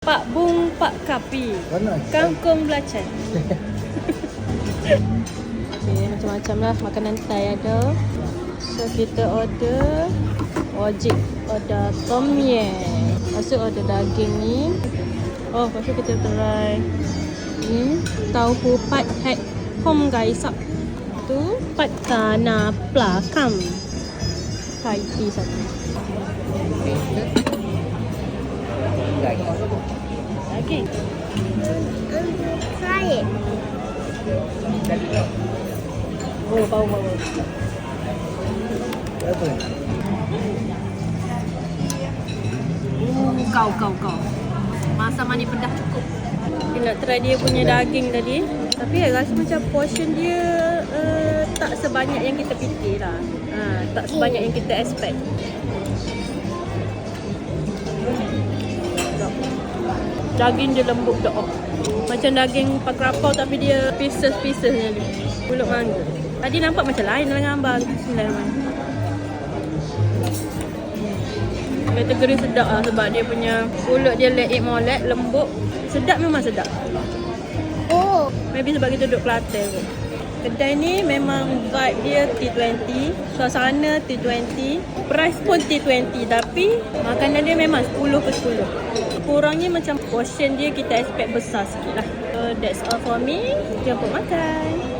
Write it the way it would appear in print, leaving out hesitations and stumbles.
Pak Bung Pak Kapi. Kangkung belacan. Okay, macam-macam lah makanan Thai ada. So kita order wajib order tom yum. Lepas tu order daging ni. Oh, lepas tu kita try ni tauhu pat hat hom gai sak. Tu pat kana plakam. Thai tea satu. Daging. Try it. Oh, bau. Kau. Masa mani pedas cukup. Kita nak try dia punya daging tadi. Tapi rasa macam portion dia tak sebanyak yang kita fikir lah. Tak sebanyak yang kita expect. Daging dia lembut dah. Macam daging pak rapau tapi dia pieces-piecesnya dia. Pulut mangga. Tadi nampak macam lain dalam gambar. Bismillahirrahmanirrahim. Kategori sedap lah sebab dia punya pulut dia let it molek, lembut. Sedap, memang sedap. Oh, Maybe sebab kita duduk Kelantan kot. Kedai ni memang vibe dia T20, suasana T20, price pun T20 tapi makanan dia memang 10/10. Kurangnya macam portion dia kita expect besar sikit lah. So that's all for me. Jumpa makan.